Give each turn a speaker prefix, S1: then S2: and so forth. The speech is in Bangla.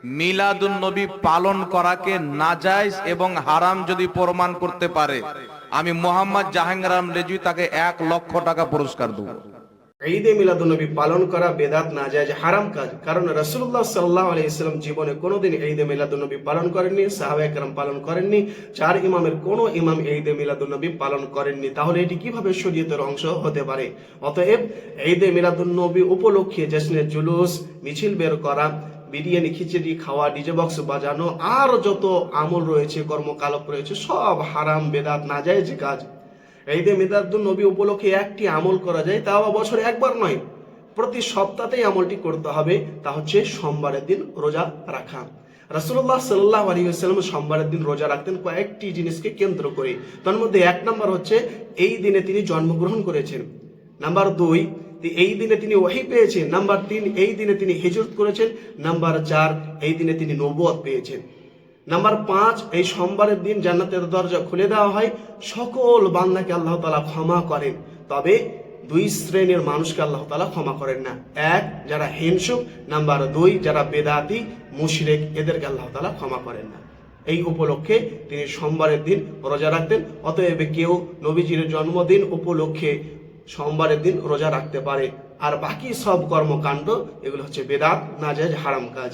S1: মিলাদুন নবী পালন করাকে নাজায়েজ এবং হারাম যদি প্রমাণ করতে পারে, আমি মোহাম্মদ জাহাঙ্গীর আলম রেজভী তাকে 1 লক্ষ টাকা পুরস্কার দেব।
S2: ঈদে মিলাদুন্নবী পালন করা বেদাত, নাজায়েজ, হারাম কাজ। কারণ রাসূলুল্লাহ সাল্লাল্লাহু আলাইহি ওয়াসাল্লাম জীবনে কোনোদিন ঈদে মিলাদুন্নবী পালন করেননি, সাহাবায়ে কেরাম পালন করেননি, চার ইমামের কোনো ইমাম ঈদে মিলাদুন্নবী পালন করেননি। তাহলে এটি কিভাবে শরীয়তের অংশ হতে পারে? অতএব ঈদে মিলাদুন্নবী উপলক্ষে জশ্নের জুলুস, মিছিল বের করা, বিরিয়ানি খিচুড়ি খাওয়া, ডিজে বক্স বাজানো, আর যত আমল রয়েছে, কর্মকলাপ রয়েছে, সব হারাম, বেদাত, নাজায়েজ কাজ। ঈদে মিলাদুন্নবী উপলক্ষে একটি আমল করা যায়, তাও বছরে একবার নয়, প্রতি সপ্তাহেই আমলটি করতে হবে। তা হচ্ছে সোমবারের দিন রোজা রাখা। রাসূলুল্লাহ সাল্লাল্লাহু আলাইহি ওয়াসাল্লাম সোমবারের দিন রোজা রাখতেন কয়েকটি জিনিসকে কেন্দ্র করে। তার মধ্যে 1 নম্বর হচ্ছে এই দিনে তিনি জন্মগ্রহণ করেছেন। নাম্বার 2, এই দিনে তিনি ওহী পেয়েছেন। নাম্বার 3, এই দিনে তিনি হিজরত করেছেন। নাম্বার 4, এই দিনে তিনি নবুয়ত পেয়েছেন। নাম্বার 5, এই সোমবারের দিন জান্নাতের দরজা খুলে দেওয়া হয়, সকল বান্দাকে আল্লাহ তাআলা ক্ষমা করেন। তবে 2 শ্রেণীর মানুষকে আল্লাহ তাআলা ক্ষমা করেন না। 1, যারা হিংসুক। নাম্বার 2, যারা বেদাতি, মুশরিক, এদেরকে আল্লাহ তাআলা ক্ষমা করেন না। এই উপলক্ষে তিনি সোমবারের দিন রোজা রাখতেন। অতএব কেউ নবীজির জন্মদিন উপলক্ষে সোমবারের দিন রোজা রাখতে পারে। আর বাকি সব কর্মকাণ্ড এগুলো হচ্ছে বেদাত, নাজায়েজ, হারাম কাজ।